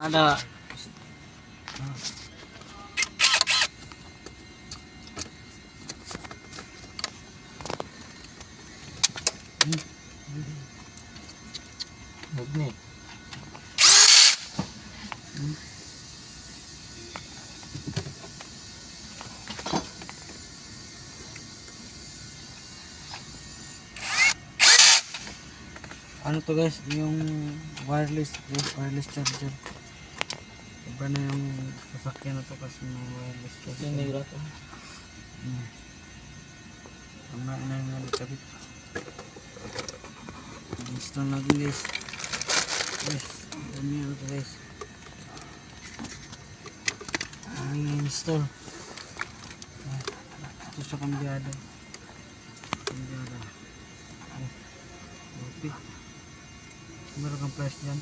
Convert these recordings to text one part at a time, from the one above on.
ada magnet. Ano to guys, yung wireless charger. Iba na yung sasakyan na to kasi may wireless charger. Yung negra to. Ang na yung nakabit. Install natin guys. Dami ano to guys. Ang install. Ito sa kambyado. Okay. Meron kang price dyan.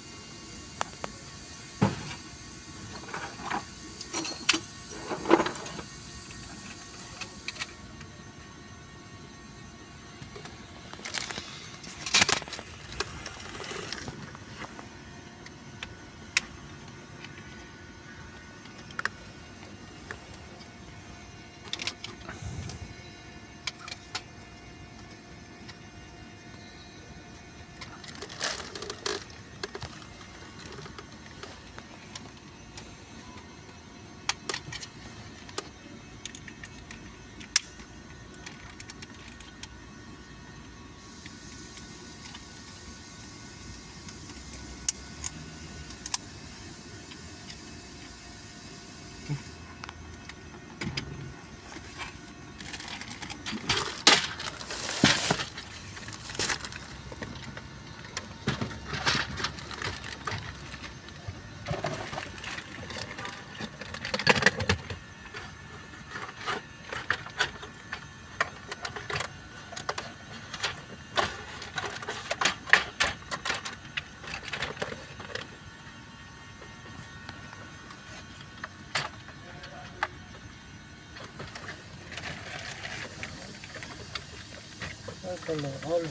All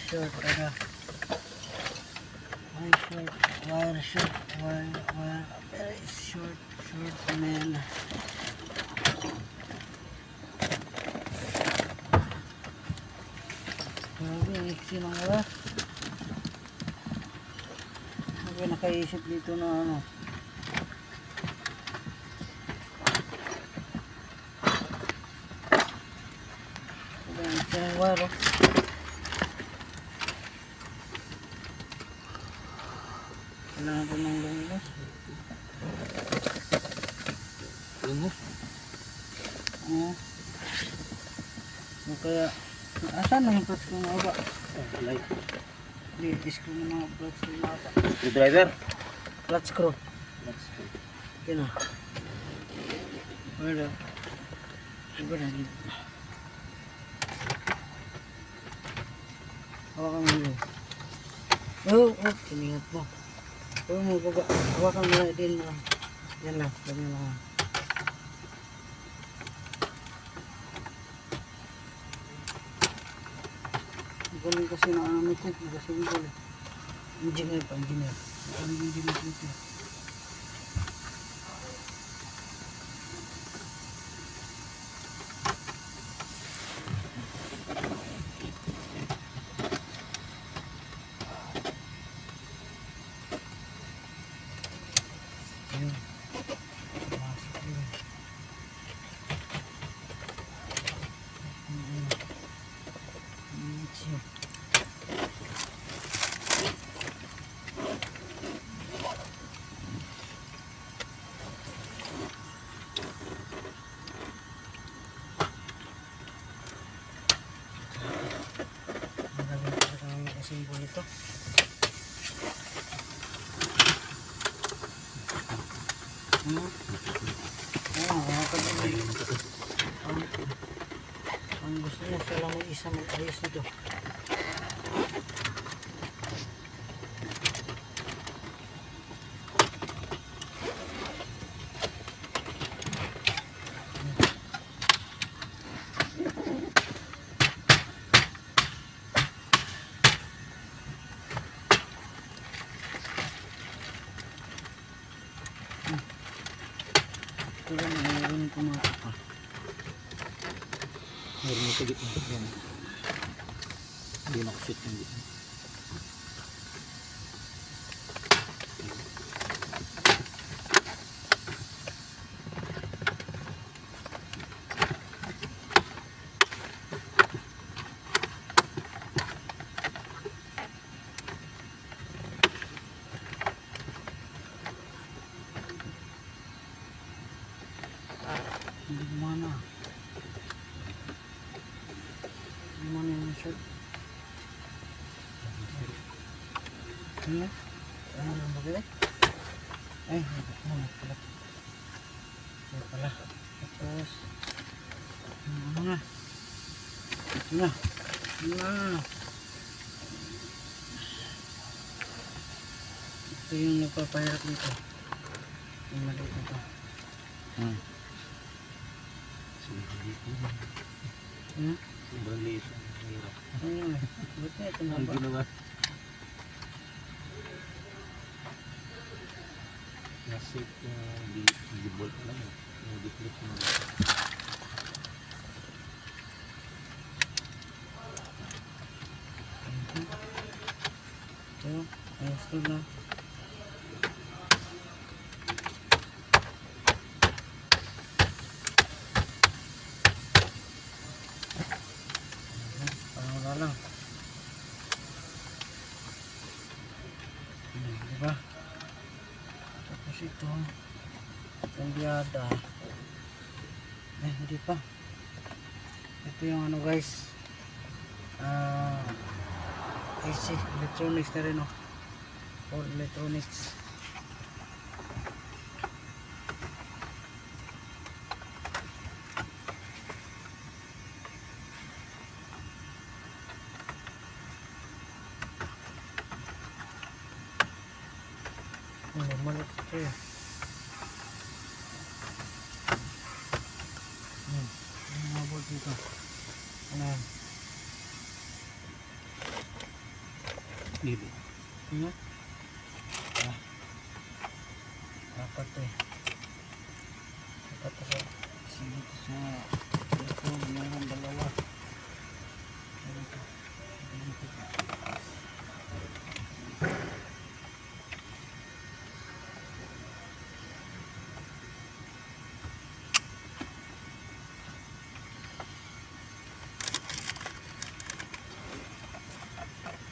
short, ada. Wire short, very short man. Grabe, ang iksi ng wala. Grabe, nakaisip dito na ano. Wire, oh. Kailangan ko ng lumos. Oo. Kaya, asan na yung clutch ko nga ba? Light. Hindi, disc ko na mga clutch ko nga ba? Screwdriver? Clutch screw. Yan na. Wala. Iba na dito. Hawakan mo yun. Kiningat mo. Huwag mo, hawakan mo na din na. Yan lang, ganyan lang. Galing kasi na ano ito, kasi galing. Engineer pa, engineer. Galing engineer ito. Simbol ito. Ang gusto niya siya lang may isa mag-ayos nito. lang, mayroon ko mga pa. Meron mo tigit na yan. Hindi nakashoot yung dito. Hindi gumana. Gumana yung shot. Ano? Ano yung bagay? Ay, ano pala. Ito pala. Tapos, ano na? Ito na. Ito na. Ito yung nagpapahirap nito. Yung maliit nito. Sobrang liit ang hirap. Buti ito na Ang ba? ginawa. Nasip di bolt lang. Yung di-clip mo. Ito, ayos ito na. Parang wala lang. Diba? Tapos ito, kambyada. Hindi pa. Ito yung ano guys. AC, electronics na rin, oh. All electronics. Maliit ito eh. Ano nga bolt dito? Ano yan? Dito. Ano? Dapat eh. Dapat ako. Kasi dito sa ito, mayroon dalawa. Dito. Dito.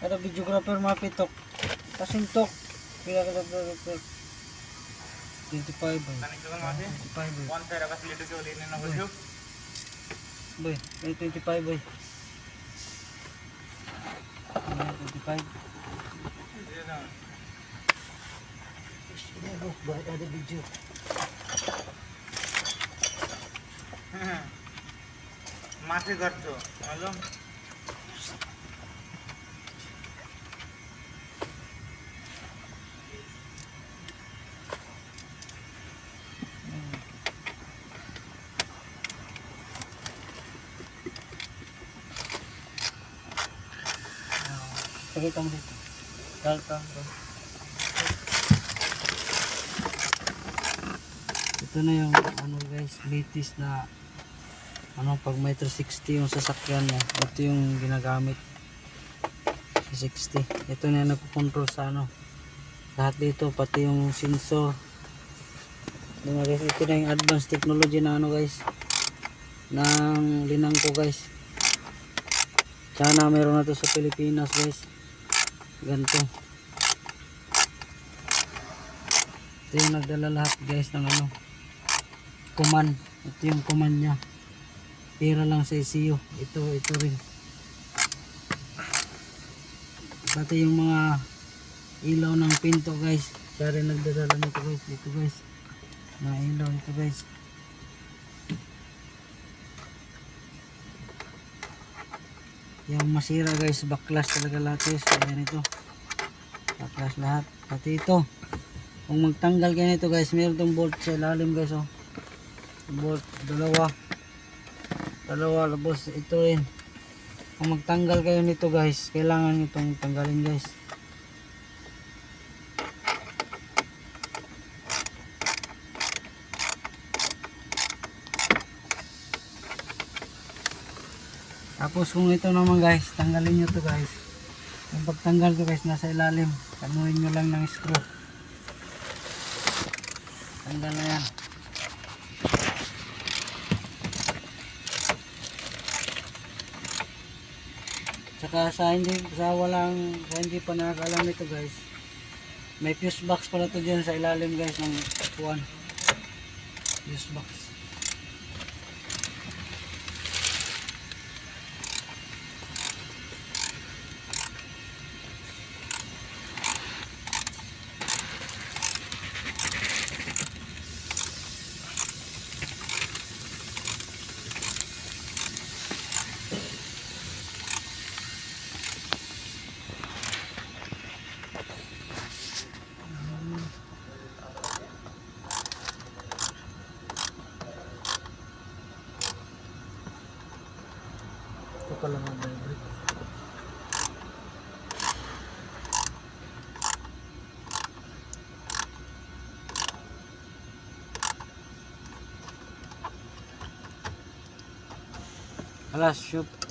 Ada videographer mapitok. Pasintok. Pila ka videographer. 25 boy. 25 boy. One side akas lido ko din na video. Boy, may 25 boy. 25. Look, bakit ada video? Masih करतो मालूम Pakita mo dito. Kalta. Ito na yung ano guys, latest na ano pag may 360 yung sasakyan mo. Ito yung ginagamit. 360. Ito na yung nagko-control sa ano. Lahat dito pati yung sensor. Diba guys, ito na yung advanced technology na ano guys. Ng linang ko guys. Sana meron na to sa Pilipinas guys. Ganito. Ito yung nagdala lahat guys ng ano. Command. Ito yung command nya. Pira lang sa ECU. Ito rin. Pati yung mga ilaw ng pinto guys. Siya rin nagdadala nito guys. Ito guys. Mga ilaw ito guys. Yung masira guys, backlash talaga lahat guys. Ayan ito. Backlash lahat. Pati ito. Kung magtanggal kayo nito guys, meron itong bolt sa ilalim guys. Oh. Bolt, dalawa. Tapos ito rin. Kung magtanggal kayo nito guys, kailangan itong tanggalin guys. Tapos kung ito naman guys, tanggalin nyo to guys. Yung pagtanggal to guys, nasa ilalim. Kanuhin nyo lang ng screw. Tanggal na yan. Tsaka sa hindi pa nakakalam ito guys. May fuse box pala to dyan sa ilalim guys ng F1. Fuse box. Ito pala mga vibrate. Alas, shoot.